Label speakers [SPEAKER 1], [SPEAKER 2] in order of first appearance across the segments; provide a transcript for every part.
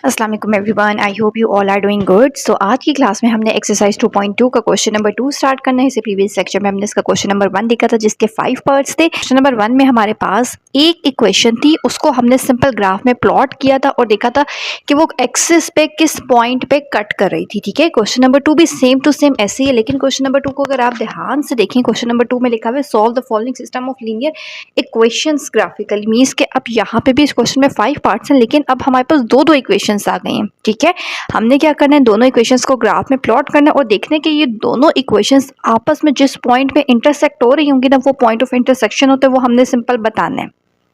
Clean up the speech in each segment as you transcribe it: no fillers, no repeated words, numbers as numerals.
[SPEAKER 1] अस्सलाम वालेकुम everyone, I hope you all are doing good. So आज की क्लास में हमने एक्सरसाइज 2.2 का क्वेश्चन नंबर 2 स्टार्ट करना है। इसे प्रीवियस सेक्शन में हमने इसका क्वेश्चन नंबर 1 देखा था जिसके 5 पार्ट्स थे। क्वेश्चन नंबर 1 में हमारे पास एक इक्वेशन थी, उसको हमने सिंपल ग्राफ में प्लॉट किया था और देखा था कि वो एक्सिस पे किस पॉइंट पे कट कर रही थी। ठीक है, क्वेश्चन नंबर 2 भी सेम टू सेम ऐसे ही है, लेकिन क्वेश्चन नंबर 2 को अगर आप ध्यान से देखें, क्वेश्चन नंबर 2 में लिखा हुआ है solve the following system of linear equations graphically. Means के अब यहाँ पे भी इस क्वेश्चन में 5 पार्ट्स हैं, लेकिन अब हमारे पास दो दो इक्वेशंस आ गए हैं। ठीक है, हमने क्या करना है, दोनों इक्वेशंस को ग्राफ में प्लॉट करना है और देखने के ये दोनों इक्वेशंस आपस में जिस पॉइंट पे इंटरसेक्ट हो रही होंगी ना, वो पॉइंट ऑफ इंटरसेक्शन होता है, वो हमने सिंपल बताना है।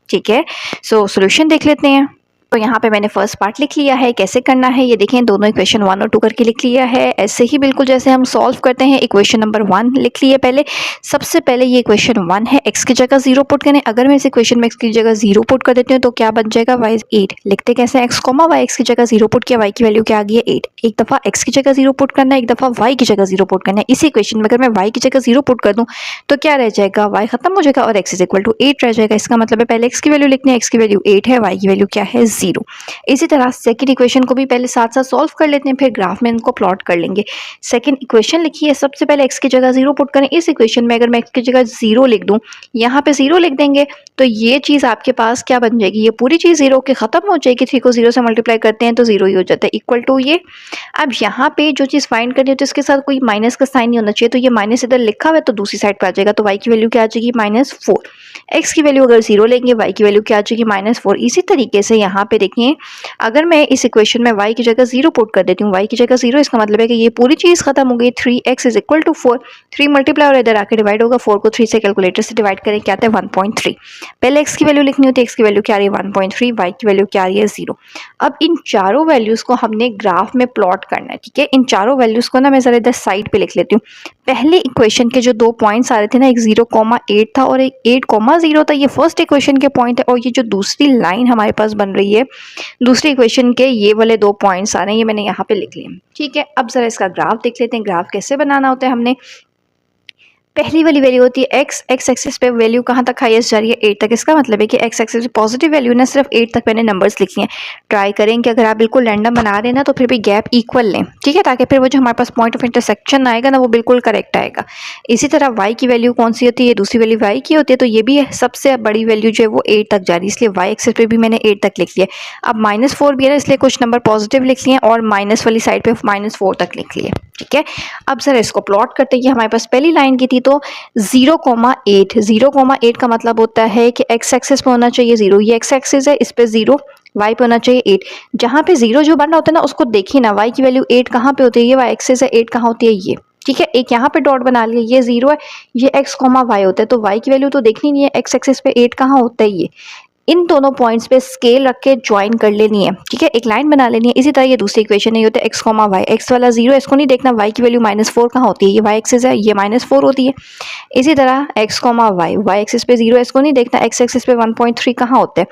[SPEAKER 1] ठीक है, सो सॉल्यूशन देख लेते हैं। तो यहाँ पे मैंने फर्स्ट पार्ट लिख लिया है, कैसे करना है ये देखें, दोनों इक्वेशन 1 और 2 करके लिख लिया है। ऐसे ही बिल्कुल जैसे हम सॉल्व करते हैं। इक्वेशन नंबर 1 लिख लिया पहले। सबसे पहले ये इक्वेशन 1 है, x की जगह 0 पुट करें। अगर मैं इस इक्वेशन में x की जगह 0 पुट कर देती हूँ तो क्या बन जाएगा, y 8। लिखते कैसे, x कॉमा y, x की जगह 0 पुट किया, y की वैल्यू क्या आ गई है 8। एक दफ़ा x की जगह 0 पुट करना है, एक दफ़ा y की जगह 0 पुट करना है। इसी इक्वेशन में अगर मैं y की जगह 0 पुट कर दूँ तो क्या रह जाएगा, y खत्म हो जाएगा और x इज इक्वल टू 8 रह जाएगा। इसका मतलब है पहले x की वैल्यू लिखनी है, x की वैल्यू 8 है, y की वैल्यू क्या है 0। इसी तरह सेकंड इक्वेशन को भी पहले साथ साथ सॉल्व कर लेते हैं, फिर ग्राफ में इनको प्लॉट कर लेंगे। सेकंड इक्वेशन लिखी है, सबसे पहले x की जगह 0 पुट करें। इस इक्वेशन में अगर मैं x की जगह 0 लिख दूं, यहाँ पे 0 लिख देंगे तो ये चीज़ आपके पास क्या बन जाएगी, ये पूरी चीज़ 0 के ख़त्म हो जाएगी। 3 को 0 से मल्टीप्लाई करते हैं तो 0 ही हो जाता है, इक्वल टू ये। अब यहाँ पे जो चीज़ फाइंड करनी होती है उसके साथ कोई माइनस का साइन नहीं होना चाहिए, तो ये माइनस इधर लिखा हुआ है तो दूसरी साइड पर आ जाएगा। तो y की वैल्यू क्या आ जाएगी, -4। x की वैल्यू अगर 0 लेंगे, y की वैल्यू क्या आ जाएगी, -4। इसी तरीके से यहाँ पे देखिए, अगर मैं इस इक्वेशन में y की जगह 0 पुट कर देती हूँ, y की जगह 0, इसका मतलब है कि ये पूरी चीज़ खत्म हो गई। 3x is equal to 4। 3 multiply और इधर आके डिवाइड होगा। 4 को 3 से कैलकुलेटर से डिवाइड करें, क्या आता है 1.3। पहले x की वैल्यू लिखनी होती है, x की वैल्यू क्या आ रही है 1.3, y की वैल्यू क्या आ रही है 0। अब इन चारों वैल्यूज़ को हमने ग्राफ में प्लॉट करना है। ठीक है, इन चारों वैल्यूज़ को ना मैं ज़रा इधर साइड पे लिख लेती हूँ। पहले इक्वेशन के जो दो पॉइंट्स आ रहे थे ना, एक 0,8 था और एक 8,0 था, ये फर्स्ट इक्वेशन के पॉइंट है। और ये जो दूसरी लाइन हमारे पास बन रही है दूसरी इक्वेशन के, ये वाले दो पॉइंट्स आ रहे हैं, ये मैंने यहाँ पे लिख लिए। ठीक है, अब जरा इसका ग्राफ देख लेते हैं। ग्राफ कैसे बनाना होता है, हमने पहली वाली वैल्यू होती है x, x एक्सिस पे वैल्यू कहाँ तक हाईएस्ट जा रही है 8 तक। इसका मतलब है कि x एक्सिस पे पॉजिटिव वैल्यू ना, सिर्फ 8 तक मैंने नंबर्स लिख लिए हैं। ट्राई करें कि अगर आप बिल्कुल रैंडम बना रहे हैं ना तो फिर भी गैप इक्वल लें। ठीक है, ताकि फिर वो जो हमारे पास पॉइंट ऑफ इंटरसेक्शन आएगा ना वो बिल्कुल करेक्ट आएगा। इसी तरह y की वैल्यू कौन सी होती है, दूसरी वैल्यू y की होती है, तो ये भी सबसे बड़ी वैल्यू जो है वो 8 तक जा रही है, इसलिए y एक्सिस पे भी मैंने 8 तक लिख लिया। अब -4 भी है ना, इसलिए कुछ नंबर पॉजिटिव लिख लिए और माइनस वाली साइड पे -4 तक लिख लिए। ठीक है, अब जरा इसको प्लॉट करते हैं। ये हमारे पास पहली लाइन की थी, तो 0,8 0,8 का मतलब होता है कि x एक्सिस पे होना चाहिए 0, ये x एक्सिस है, इस पे 0, y पे होना चाहिए 8। जहाँ पे 0 जो बन रहा होता है ना उसको देखिए ना, y की वैल्यू 8 कहाँ पे होती है, ये y एक्सिस है, 8 कहाँ होती है ये। ठीक है, एक यहाँ पे डॉट बना लिया, ये 0 है, ये x, y होता है, तो y की वैल्यू तो देखनी नहीं है, x एक्सिस पे 8 कहाँ होता है ये। इन दोनों पॉइंट्स पे स्केल रख के ज्वाइन कर लेनी है। ठीक है, एक लाइन बना लेनी है। इसी तरह ये दूसरी इक्वेशन है, ये होता है x, y। x वाला 0 है, इसको नहीं देखना, y की वैल्यू -4 कहाँ होती है, ये y एक्सिस है, ये -4 होती है। इसी तरह x, y एक्सिस पे 0 है, इसको नहीं देखना, x एक्सिस पे 1.3 कहाँ होता है,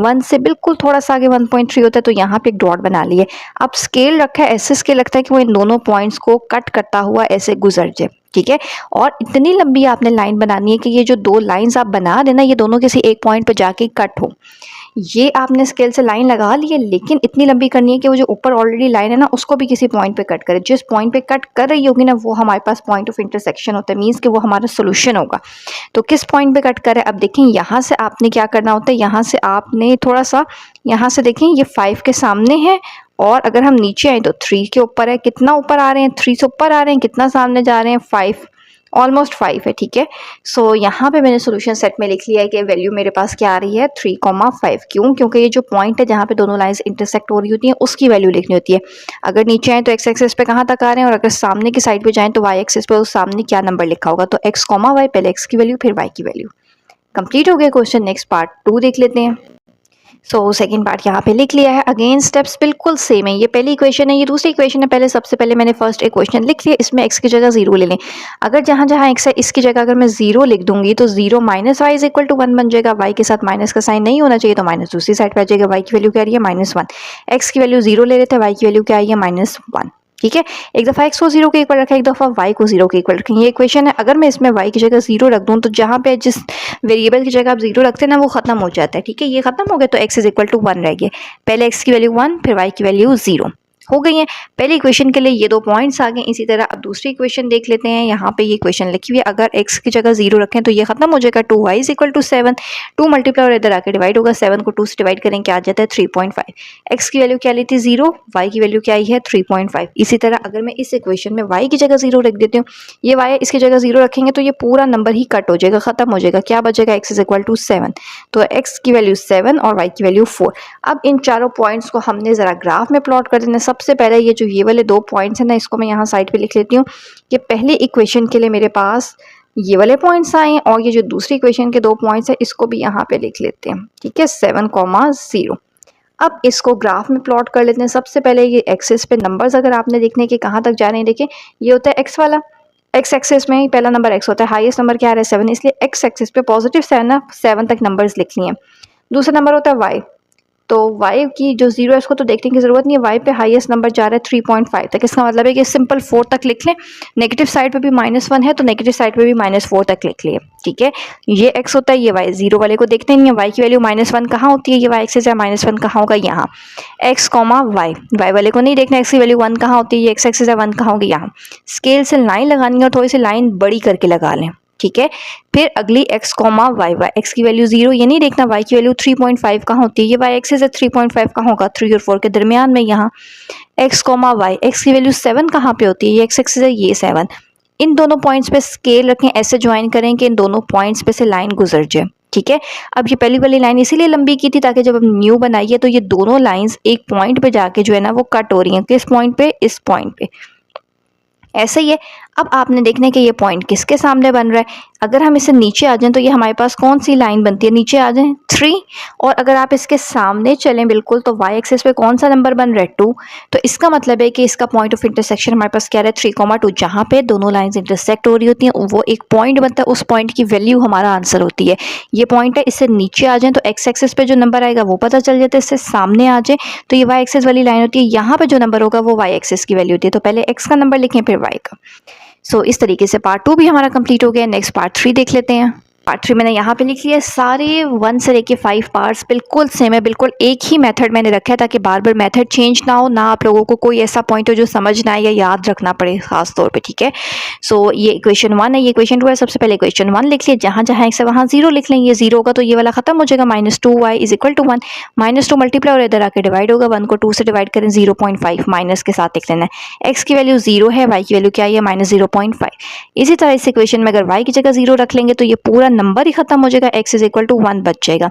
[SPEAKER 1] 1 से बिल्कुल थोड़ा सा आगे 1.3 होता है, तो यहाँ पे एक डॉट बना लिए। अब स्केल रखा है, ऐसे स्केल रखता है कि वो इन दोनों पॉइंट्स को कट करता हुआ ऐसे गुजर जाए। ठीक है, और इतनी लंबी आपने लाइन बनानी है कि ये जो दो लाइंस आप बना देना, ये दोनों किसी एक पॉइंट पे जाके कट हो। ये आपने स्केल से लाइन लगा ली है, लेकिन इतनी लंबी करनी है कि वो जो ऊपर ऑलरेडी लाइन है ना उसको भी किसी पॉइंट पे कट करे। जिस पॉइंट पे कट कर रही होगी ना वो हमारे पास पॉइंट ऑफ इंटरसेक्शन होता है, मीन्स कि वो हमारा सोल्यूशन होगा। तो किस पॉइंट पे कट करे, अब देखें यहाँ से आपने क्या करना होता है, यहाँ से आपने थोड़ा सा, यहाँ से देखें ये 5 के सामने है, और अगर हम नीचे आए तो 3 के ऊपर है। कितना ऊपर आ रहे हैं, 3 से ऊपर आ रहे हैं, कितना सामने जा रहे हैं 5, ऑलमोस्ट 5 है। ठीक है, सो यहाँ पे मैंने सोल्यूशन सेट में लिख लिया है कि वैल्यू मेरे पास क्या आ रही है 3,5। क्यों, क्योंकि ये जो पॉइंट है जहाँ पे दोनों लाइंस इंटरसेक्ट हो रही होती हैं उसकी वैल्यू लिखनी होती है। अगर नीचे आए तो x एक्सिस पे कहाँ तक आ रहे हैं, और अगर सामने की साइड पे जाएं तो y एक्सिस पे उस सामने क्या नंबर लिखा होगा, तो x, y, पहले x की वैल्यू फिर y की वैल्यू। कंप्लीट हो गया क्वेश्चन। नेक्स्ट पार्ट 2 देख लेते हैं। सो सेकंड पार्ट यहाँ पे लिख लिया है। अगेन स्टेप्स बिल्कुल सेम है। ये पहली इक्वेशन है, ये दूसरी इक्वेशन है। पहले सबसे पहले मैंने फर्स्ट इक्वेशन लिख लिया, इसमें x की जगह 0 ले लें। अगर जहाँ जहाँ x है इसकी जगह अगर मैं 0 लिख दूंगी तो 0 minus y is equal to 1 बन जाएगा। y के साथ माइनस का साइन नहीं होना चाहिए, तो माइनस दूसरी साइड पर आ जाएगा। y की वैल्यू क्या आ रही है -1, x की वैल्यू 0 ले लेते हैं, y की वैल्यू क्या आई है -1। ठीक है, एक दफ़ा x को 0 के इक्वल रखें, एक दफ़ा y को 0 के इक्वल रखें। ये इक्वेशन है। अगर मैं इसमें y की जगह 0 रख दूँ तो जहाँ पे जिस वेरिएबल की जगह आप 0 रखते हैं ना वो खत्म हो जाता है। ठीक है, ये खत्म हो गया तो x इज इक्वल टू 1 रह गया। पहले x की वैल्यू 1 फिर y की वैल्यू 0 हो गई है। पहली इक्वेशन के लिए ये 2 पॉइंट्स आ गए। इसी तरह अब दूसरी इक्वेशन देख लेते हैं। यहाँ पे ये इक्वेशन लिखी हुई है, अगर x की जगह 0 रखें तो ये खत्म हो जाएगा। 2y is equal to 7, 2 multiply और इधर आके डिवाइड होगा। 7 को 2 से डिवाइड करें क्या आ जाता है 3.5। x की वैल्यू क्या ली थी 0, y की वैल्यू क्या आई है 3.5। इसी तरह अगर मैं इस इक्वेशन में y की जगह 0 रख देती हूँ, ये y है, इसकी जगह 0 रखेंगे तो ये पूरा नंबर ही कट हो जाएगा, खत्म हो जाएगा। क्या बचेगा x इज इक्वल टू 7, तो x की वैल्यू 7 और y की वैल्यू 4। अब इन चारों पॉइंट्स को हमने ज़रा ग्राफ में प्लॉट कर देना है। सबसे पहले ये वाले 2 पॉइंट्स हैं ना, इसको मैं यहाँ साइड पे लिख लेती हूँ। ये पहली इक्वेशन के लिए मेरे पास ये वाले पॉइंट्स आए हैं और ये जो दूसरी इक्वेशन के 2 पॉइंट्स हैं इसको भी यहाँ पे लिख लेते हैं। ठीक है, 7,0। अब इसको ग्राफ में प्लॉट कर लेते हैं। सबसे पहले ये एक्सिस पे नंबर्स अगर आपने देखने के कहाँ तक जा रहे हैं, देखें ये होता है एक्स वाला, एक्स एक्सिस में ही पहला नंबर एक्स होता है, हाईएस्ट नंबर क्या आ रहा है 7, इसलिए एक्स एक्सिस पे पॉजिटिव 7 ना 7 तक नंबर्स लिख लिए। दूसरा नंबर होता है वाई, तो y की जो 0 है उसको तो देखने की ज़रूरत नहीं है। y पे हाईएस्ट नंबर जा रहा है 3.5 तक, इसका मतलब है कि सिंपल 4 तक लिख लें। नेगेटिव साइड पे भी -1 है तो नेगेटिव साइड पे भी -4 तक लिख लिए। ठीक है, ये x होता है, ये y। 0 वाले को देखते नहीं है, y की वैल्यू -1 कहाँ होती है, ये y एक्सिस है, -1 कहाँ होगा यहाँ, x, y। y वाले को नहीं देखना x की वैल्यू 1 कहाँ होती है, ये x एक्सिस है, 1 कहाँ होगी यहाँ। स्केल से लाइन लगानी है और थोड़ी सी लाइन बड़ी करके लगा लें। ठीक है, फिर अगली x, y, x की वैल्यू 0, ये नहीं देखना y की वैल्यू 3.5 कहाँ होती है, ये y एक्सिस है, 3.5 कहाँ होगा 3 और 4 के दरमियान में यहाँ। x, y, x की वैल्यू 7 कहाँ पे होती है, ये x एक्सिस है, ये 7। इन दोनों पॉइंट्स पे स्केल रखें, ऐसे ज्वाइन करें कि इन दोनों पॉइंट्स पे से लाइन गुजर जाए। ठीक है, अब ये पहली वाली लाइन इसीलिए लंबी की थी ताकि जब हम न्यू बनाइए तो ये दोनों लाइंस एक पॉइंट पे जाके जो है ना वो कट हो रही हैं। किस पॉइंट पे, इस पॉइंट पे, ऐसे ही है। अब आपने देखने के ये पॉइंट किसके सामने बन रहा है। अगर हम इसे नीचे आ जाएं तो ये हमारे पास कौन सी लाइन बनती है, नीचे आ जाएं 3, और अगर आप इसके सामने चलें बिल्कुल तो y एक्सिस पे कौन सा नंबर बन रहा है 2, तो इसका मतलब है कि इसका पॉइंट ऑफ इंटरसेक्शन हमारे पास क्या है 3,2। जहाँ पे दोनों लाइंस इंटरसेक्ट हो रही होती हैं वो एक पॉइंट बनता है, उस पॉइंट की वैल्यू हमारा आंसर होती है। ये पॉइंट है, इससे नीचे आ जाए तो x एक्सिस पे जो नंबर आएगा वो पता चल जाता है, इससे सामने आ जाए तो ये y एक्सिस वाली लाइन होती है, यहाँ पे जो नंबर होगा वो y एक्सिस की वैल्यू होती है। तो पहले x का नंबर लिखें फिर y का। सो इस तरीके से पार्ट 2 भी हमारा कंप्लीट हो गया। नेक्स्ट पार्ट 3 देख लेते हैं। पार्ट 3 मैंने यहाँ पे लिख लिया है। सारे 1 से लेके 5 पार्ट्स बिल्कुल सेम है, बिल्कुल एक ही मेथड मैंने रखा है ताकि बार बार मेथड चेंज ना हो, ना आप लोगों को कोई ऐसा पॉइंट हो जो समझ ना आए या याद रखना पड़े खास तौर पे। ठीक है, सो ये इक्वेशन 1 है, ये इक्वेशन 2 है। सबसे पहले इक्वेशन 1 लिख लिए, जहाँ जहाँ एक्स है वहाँ 0 लिख लें। ये 0 होगा तो ये वाला खत्म हो जाएगा, -2y is equal to 1, -2 multiply और इधर आके डिवाइड होगा। 1 को 2 से डिवाइड करें 0.5 माइनस के साथ लिख लेना है। एक्स की वैल्यू 0 है, वाई की वैल्यू क्या है -0.5। इसी तरह इस इक्वेशन में अगर y की जगह 0 रख लेंगे तो ये पूरा नंबर ही खत्म हो जाएगा, x इज इक्वल टू 1 बच जाएगा।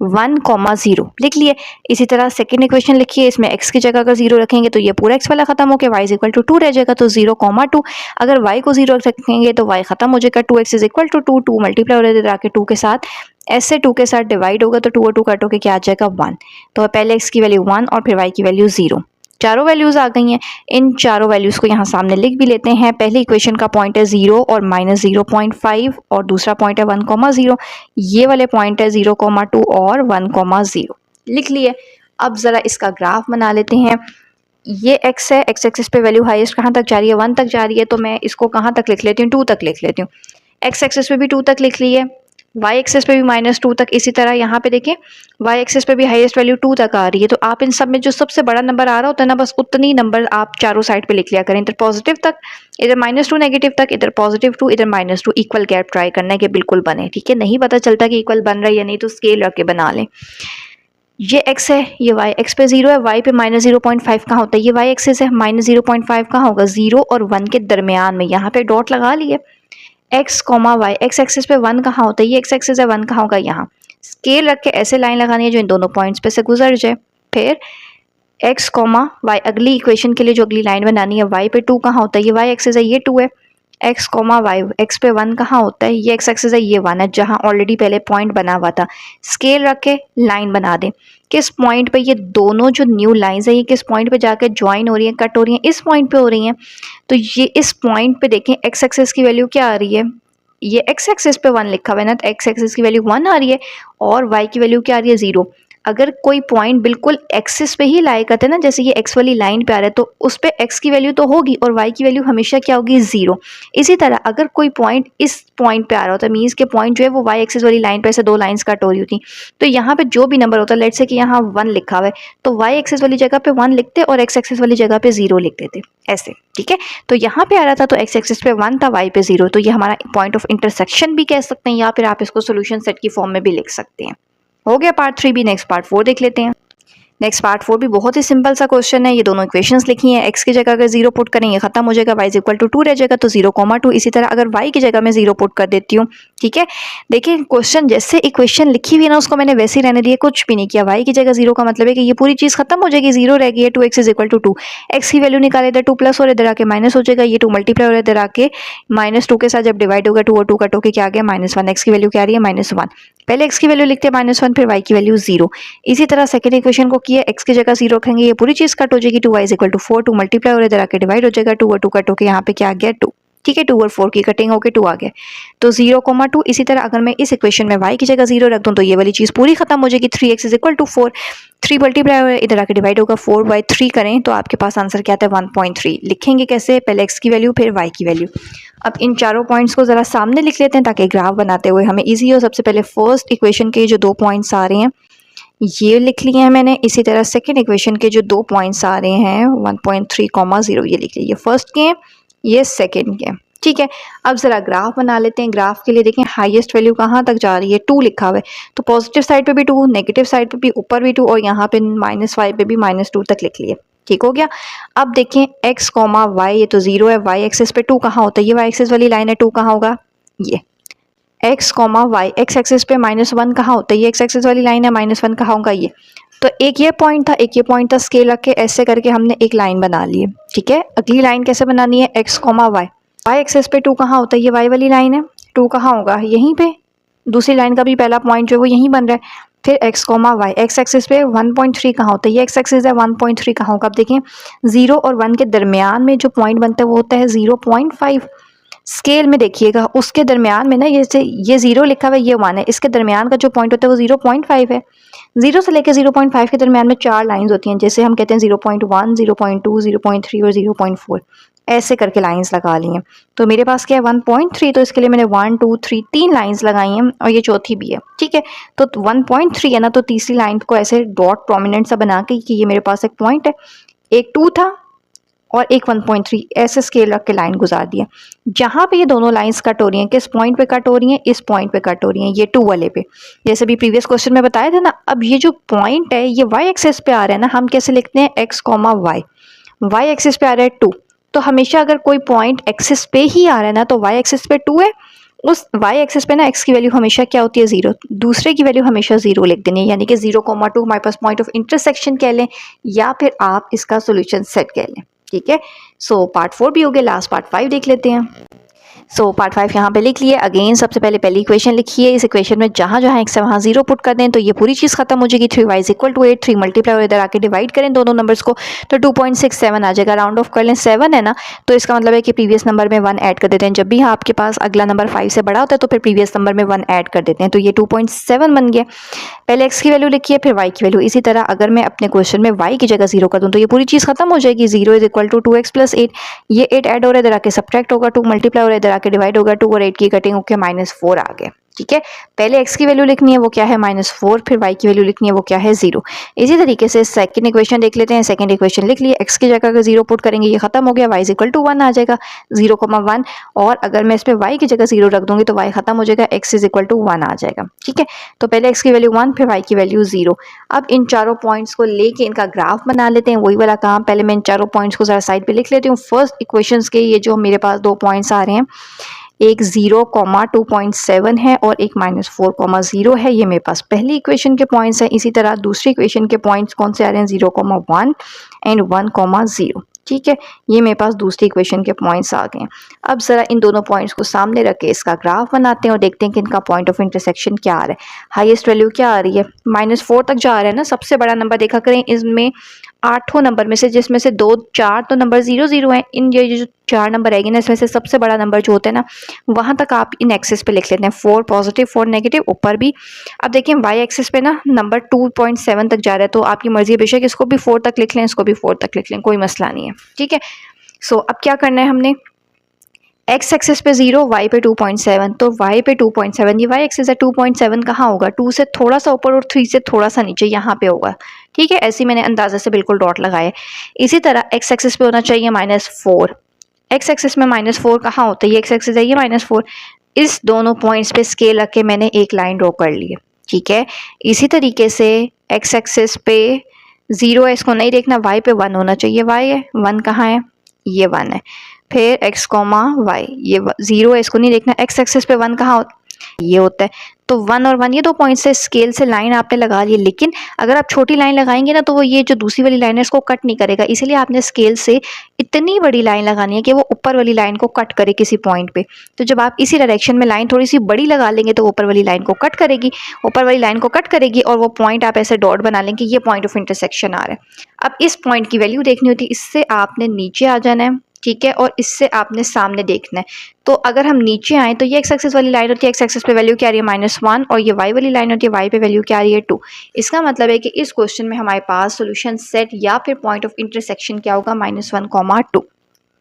[SPEAKER 1] 1,0 लिख लिए। इसी तरह सेकंड इक्वेशन लिखिए, इसमें x की जगह अगर 0 रखेंगे तो ये पूरा x वाला खत्म होकर y इज इक्वल टू 2 रह जाएगा, तो 0,2। अगर y को 0 रखेंगे तो y खत्म हो जाएगा, 2x is equal to 2, 2 multiply हो जाएगा आके 2 के साथ, ऐसे 2 के साथ डिवाइड होगा तो 2 और 2 काट होकर क्या आ जाएगा 1। तो पहले x की वैल्यू 1 और फिर y की वैल्यू 0, चारों वैल्यूज आ गई हैं। इन चारों वैल्यूज को यहाँ सामने लिख भी लेते हैं। पहली इक्वेशन का पॉइंट है 0 और -0.5 और दूसरा पॉइंट है 1,0। ये वाले पॉइंट है 0,2 और 1,0 लिख लिए। अब ज़रा इसका ग्राफ बना लेते हैं। ये x है, x एक्सिस पे वैल्यू हाईएस्ट कहाँ तक जा रही है 1 तक जा रही है, तो मैं इसको कहाँ तक लिख लेती हूँ 2 तक लिख लेती हूँ। x एक्सिस पे भी 2 तक लिख ली है, y एक्सिस पे भी -2 तक। इसी तरह यहाँ पे देखें y एक्सिस पे भी हाईएस्ट वैल्यू 2 तक आ रही है, तो आप इन सब में जो सबसे बड़ा नंबर आ रहा होता है ना बस उतनी नंबर आप चारों साइड पे लिख लिया करें। इधर पॉजिटिव तक, इधर -2 नेगेटिव तक, इधर +2 इधर -2, इक्वल गैप ट्राई करना है कि बिल्कुल बने। ठीक है, नहीं पता चलता कि इक्वल बन रहा है या नहीं तो स्केल रख के बना लें। ये x है, ये y, x पे 0 है, y पे -0.5 कहाँ होता है, ये y एक्सिस है, -0.5 कहाँ होगा 0 और 1 के दरमियान में, यहाँ पे डॉट लगा लिए। x, y, x एक्सिस पे 1 कहाँ होता है, ये x एक्सिस है, 1 कहाँ होगा यहाँ। स्केल रख के ऐसे लाइन लगानी है जो इन दोनों पॉइंट्स पे से गुजर जाए। फिर x, y, अगली इक्वेशन के लिए जो अगली लाइन बनानी है y पे 2 कहाँ होता है, ये y एक्सिस है, ये 2 है। x, y, x पे 1 कहाँ होता है, ये x एक्सिस है, ये 1 है, जहाँ ऑलरेडी पहले पॉइंट बना हुआ था। स्केल रख के लाइन बना दें। किस पॉइंट पे ये दोनों जो न्यू लाइंस है ये किस पॉइंट पे जाकर ज्वाइन हो रही हैं, कट हो रही हैं, इस पॉइंट पे हो रही हैं। तो ये इस पॉइंट पे देखें x एक्सिस की वैल्यू क्या आ रही है, ये x एक्सिस पे 1 लिखा हुआ है ना, तो x एक्सिस की वैल्यू 1 आ रही है और y की वैल्यू क्या आ रही है 0। अगर कोई पॉइंट बिल्कुल एक्सिस पे ही लाई करते हैं ना, जैसे ये एक्स वाली लाइन पे आ रहा है, तो उस पे एक्स की वैल्यू तो होगी और वाई की वैल्यू हमेशा क्या होगी, 0। इसी तरह अगर कोई पॉइंट इस पॉइंट पे आ रहा होता है, मीन्स के पॉइंट जो है वो वाई एक्सिस वाली लाइन पे ऐसे दो लाइंस कट हो रही होती, तो यहाँ पे जो भी नंबर होता है, लेट्स से कि यहाँ 1 लिखा हुआ है, तो वाई एक्सिस वाली जगह पे 1 लिखते और एक्स एक्सिस वाली जगह पे 0 लिख देते ऐसे, ठीक है। तो यहाँ पे आ रहा था तो एक्स एक्सिस पे 1 था, वाई पे 0, तो ये हमारा पॉइंट ऑफ इंटरसेक्शन भी कह सकते हैं, या फिर आप इसको सोल्यूशन सेट की फॉर्म में भी लिख सकते हैं। हो गया पार्ट 3 भी। नेक्स्ट पार्ट 4 देख लेते हैं। नेक्स्ट पार्ट 4 भी बहुत ही सिंपल सा क्वेश्चन है। ये दोनों इक्वेशंस लिखी हैं, x की जगह अगर 0 पुट करेंगे खत्म हो जाएगा, y इज इक्वल टू 2 रह जाएगा, तो 0,2। इसी तरह अगर y की जगह मैं 0 पुट कर देती हूँ, ठीक है। देखिए क्वेश्चन जैसे इक्वेशन लिखी हुई है ना, उसको मैंने वैसे ही रहने दिया, कुछ भी नहीं किया। y की जगह 0 का मतलब है कि ये पूरी चीज खत्म हो जाएगी, 0 रह गई है। 2x is equal to 2, x की वैल्यू निकाले, इधर 2 प्लस और इधर आके माइनस हो जाएगा, ये 2 मल्टीप्लाई और इधर आके -2 के साथ जब डिवाइड होगा 2 और 2 कट होके क्या आ गया, -1। x की वैल्यू क्या आ रही है, -1। पहले x की वैल्यू लिखते हैं -1, फिर y की वैल्यू 0। इसी तरह सेकंड इक्वेशन को किया, x की जगह 0 रखेंगे, ये पूरी चीज कट हो जाएगी, 2y is equal to 4, 2 multiply और इधर आके डिवाइड हो जाएगा, 2 और 2 कट होके यहाँ पे क्या आ गया, 2, ठीक है। 2 और 4 की कटिंग होके 2 आ गया, तो 0,2। इसी तरह अगर मैं इस इक्वेशन में y की जगह 0 रख दूं तो ये वाली चीज पूरी खत्म हो जाएगी, 3x is equal to 4, 3 multiply और इधर आके डिवाइड होगा, 4/3 करें तो आपके पास आंसर क्या आता है, 1.3। लिखेंगे कैसे, पहले x की वैल्यू फिर y की वैल्यू। अब इन चारों पॉइंट्स को जरा सामने लिख लेते हैं ताकि ग्राफ बनाते हुए हमें इजी हो। सबसे पहले फर्स्ट इक्वेशन के जो 2 पॉइंट्स आ रहे हैं ये लिख लिए हैं मैंने। इसी तरह सेकंड इक्वेशन के जो 2 पॉइंट्स आ रहे हैं 1.3,0 ये लिख लिए, ये फर्स्ट के हैं, ये सेकंड के हैं, ठीक है। अब जरा ग्राफ बना लेते हैं। ग्राफ के लिए देखें हाईएस्ट वैल्यू कहाँ तक जा रही है, 2 लिखा हुआ है, तो पॉजिटिव साइड पे भी 2, नेगेटिव साइड पे भी ऊपर भी 2 और यहाँ पे -5 पे भी -2 तक लिख लिए, ठीक हो गया। अब देखें x, y, ये तो 0 है, y एक्सिस पे 2 कहाँ होता है, ये y एक्सिस वाली लाइन है, 2 कहाँ होगा, ये x, y, x एक्सिस पे -1 कहाँ होता है, ये x एक्सिस वाली लाइन है, -1 कहाँ होगा, ये। तो एक ये पॉइंट था, एक ये पॉइंट था, स्केल रख के ऐसे करके हमने एक लाइन बना ली है, ठीक है। अगली लाइन कैसे बनानी है, x, y एक्सिस पे 2 कहाँ होता है, ये y वाली लाइन है, 2 कहाँ होगा, यहीं पे। दूसरी लाइन का भी पहला पॉइंट जो है वो यहीं बन रहा है। फिर x, y, x एक्सिस पे 1.3 कहाँ होता है, ये x एक्सिस है, 1.3 कहाँ होगा। अब देखें 0 और 1 के दरमियान में जो पॉइंट बनता है वो होता है 0.5। स्केल में देखिएगा उसके दरमियान में ना, ये 0 लिखा हुआ है, ये 1 है, इसके दरमियान का जो पॉइंट होता है वो 0.5 है। 0 से लेकर 0.5 के दरमियान में 4 लाइंस होती हैं, जैसे हम कहते हैं 0.1, 0.2, 0.3 और 0.4, ऐसे करके लाइंस लगा ली हैं। तो मेरे पास क्या है 1.3, तो इसके लिए मैंने 1, 2, 3 3 लाइंस लगाई हैं और ये चौथी भी है, ठीक है। तो 1.3 है ना, तो तीसरी लाइन को ऐसे डॉट प्रोमिनेंट सा बना के कि ये मेरे पास एक पॉइंट है, एक 2 था और एक 1.3, ऐसे स्केल रख के लाइन गुजार दिया। जहाँ पे ये दोनों लाइंस कट हो रही हैं, किस पॉइंट पे कट हो रही हैं, इस पॉइंट पे कट हो रही हैं, ये 2 वाले पे, जैसे भी प्रीवियस क्वेश्चन में बताया था ना। अब ये जो पॉइंट है ये y एक्सिस पे आ रहा है ना, हम कैसे लिखते हैं x, y एक्सिस पे आ रहा है 2, तो हमेशा अगर कोई पॉइंट एक्सिस पे ही आ रहा है ना, तो y एक्सिस पे 2 है, उस y एक्सिस पे ना x की वैल्यू हमेशा क्या होती है, 0, दूसरे की वैल्यू हमेशा 0 लिख देनी है, यानी कि 0,2 हमारे पास पॉइंट ऑफ इंटरसेक्शन कह लें या फिर आप इसका सोल्यूशन सेट कह लें, ठीक है। सो पार्ट 4 भी हो गया, लास्ट पार्ट 5 देख लेते हैं। सो पार्ट 5 यहाँ पे लिख लिए। अगेन सबसे पहले पहली इक्वेशन लिखिए, इस इक्वेशन में जहाँ जहाँ x है वहाँ 0 पुट कर दें तो ये पूरी चीज़ खत्म हो जाएगी। 3y is equal to 8, 3 multiply और इधर आके डिवाइड करें दोनों नंबर्स को तो 2.67 आ जाएगा। राउंड ऑफ कर लें, 7 है ना, तो इसका मतलब है कि प्रीवियस नंबर में 1 ऐड कर देते हैं। जब भी आपके पास अगला नंबर 5 से बड़ा होता है तो फिर प्रीवियस नंबर में 1 ऐड कर देते हैं, तो ये 2.7 बन गया। पहले x की वैल्यू लिखिए फिर y की वैल्यू। इसी तरह अगर मैं अपने क्वेश्चन में y की जगह 0 कर दूँ तो ये पूरी चीज़ खत्म हो जाएगी। 0 is equal to 2x plus 8, ये 8 ऐड हो रहा है, इधर आके सब्ट्रैक्ट होगा, 2 मल्टीप्लाई और इधर आके डिवाइड होगा, 2 और 8 की कटिंग होकर -4 आ गए, ठीक है। पहले x की वैल्यू लिखनी है वो क्या है -4, फिर y की वैल्यू लिखनी है वो क्या है 0। इसी तरीके से सेकंड इक्वेशन देख लेते हैं। सेकंड इक्वेशन लिख लिए, x की जगह अगर 0 पुट करेंगे ये खत्म हो गया, y इज इक्वल टू 1 आ जाएगा, 0,1, और अगर मैं इस पे y की जगह 0 रख दूंगी तो y खत्म हो जाएगा, x इज इक्वल टू 1 आ जाएगा, ठीक है। तो पहले x की वैल्यू 1 फिर y की वैल्यू 0। अब इन चारों पॉइंट्स को लेके इनका ग्राफ बना लेते हैं, वही वाला काम। पहले मैं इन चारों पॉइंट्स को जरा साइड पे लिख लेती हूँ। फर्स्ट इक्वेशन के ये जो मेरे पास 2 पॉइंट्स आ रहे हैं, एक 0,2.7 है और एक -4,0 है, ये मेरे पास पहली इक्वेशन के पॉइंट्स हैं। इसी तरह दूसरी इक्वेशन के पॉइंट्स कौन से आ रहे हैं, 0,1 एंड 1,0, ठीक है। ये मेरे पास दूसरी इक्वेशन के पॉइंट्स आ गए हैं। अब ज़रा इन दोनों पॉइंट्स को सामने रख के इसका ग्राफ बनाते हैं और देखते हैं कि इनका पॉइंट ऑफ इंटरसेक्शन क्या आ रहा है। हाईएस्ट वैल्यू क्या आ रही है, -4 तक जा रहा है ना, सबसे बड़ा नंबर देखा करें इसमें 8 नंबर में से, जिसमें से 2 4 तो नंबर 0 0 हैं, इन ये जो 4 नंबर आएंगे ना, इसमें से सबसे बड़ा नंबर जो होता है ना वहाँ तक आप इन एक्सिस पे लिख लेते हैं, 4 पॉजिटिव 4 नेगेटिव, ऊपर भी। अब देखिए वाई एक्सिस पे ना नंबर 2.7 तक जा रहा है, तो आपकी मर्जी है, बेशक इसको भी 4 तक लिख लें, इसको भी 4 तक लिख लें, कोई मसला नहीं है, ठीक है। सो अब क्या करना है हमने, एक्स एक्सिस पे 0, वाई पे 2.7, तो वाई पे 2.7, ये वाई एक्सिस है, 2.7 कहाँ होगा, 2 से थोड़ा सा ऊपर और 3 से थोड़ा सा नीचे, यहाँ पे होगा, ठीक है। ऐसे ही मैंने अंदाजे से बिल्कुल डॉट लगाए। इसी तरह एक्स एक्सिस पे होना चाहिए -4, एक्स एक्सिस में -4 कहाँ होता है, ये एक्स एक्सिस है, ये -4, इस दोनों पॉइंट्स पे स्केल रख के मैंने एक लाइन ड्रॉ कर ली है, ठीक है। इसी तरीके से एक्स एक्सिस पे 0 है, इसको नहीं देखना, वाई पे 1 होना चाहिए, वाई है, 1 कहाँ है, ये 1 है। फिर x, y, ये 0 है, इसको नहीं देखना, x एक्सिस पे 1 कहाँ ये होता है, तो 1 और 1 ये 2 पॉइंट से स्केल से लाइन आपने लगा ली, लेकिन अगर आप छोटी लाइन लगाएंगे ना तो वो ये जो दूसरी वाली लाइन है इसको कट नहीं करेगा, इसीलिए आपने स्केल से इतनी बड़ी लाइन लगानी है कि वो ऊपर वाली लाइन को कट करे किसी पॉइंट पे। तो जब आप इसी डायरेक्शन में लाइन थोड़ी सी बड़ी लगा लेंगे तो ऊपर वाली लाइन को कट करेगी, ऊपर वाली लाइन को कट करेगी, और वो पॉइंट आप ऐसे डॉट बना लेंगे कि ये पॉइंट ऑफ इंटरसेक्शन आ रहा है। अब इस पॉइंट की वैल्यू देखनी होती है, इससे आपने नीचे आ जाना है, ठीक है, और इससे आपने सामने देखना है। तो अगर हम नीचे आए तो ये एक्स एक्सिस वाली लाइन होती है, एक्स एक्सिस पे वैल्यू क्या आ रही है -1, और ये वाई वाली लाइन होती है, वाई पे वैल्यू क्या आ रही है 2। इसका मतलब है कि इस क्वेश्चन में हमारे पास सॉल्यूशन सेट या फिर पॉइंट ऑफ इंटरसेक्शन क्या होगा, -1, 2,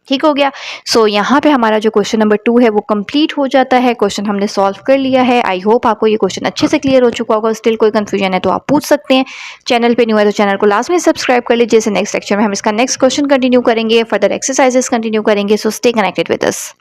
[SPEAKER 1] ठीक हो गया। सो यहाँ पे हमारा जो क्वेश्चन नंबर 2 है वो कंप्लीट हो जाता है, क्वेश्चन हमने सॉल्व कर लिया है। आई होप आपको ये क्वेश्चन अच्छे से क्लियर हो चुका होगा, स्टिल कोई कंफ्यूजन है तो आप पूछ सकते हैं। चैनल पे न्यू है तो चैनल को लास्ट में सब्सक्राइब कर लीजिए। नेक्स्ट लेक्चर में हम इसका नेक्स्ट क्वेश्चन कंटिन्यू करेंगे, फर्दर एक्सरसाइजेस कंटिन्यू करेंगे, so stay connected with us.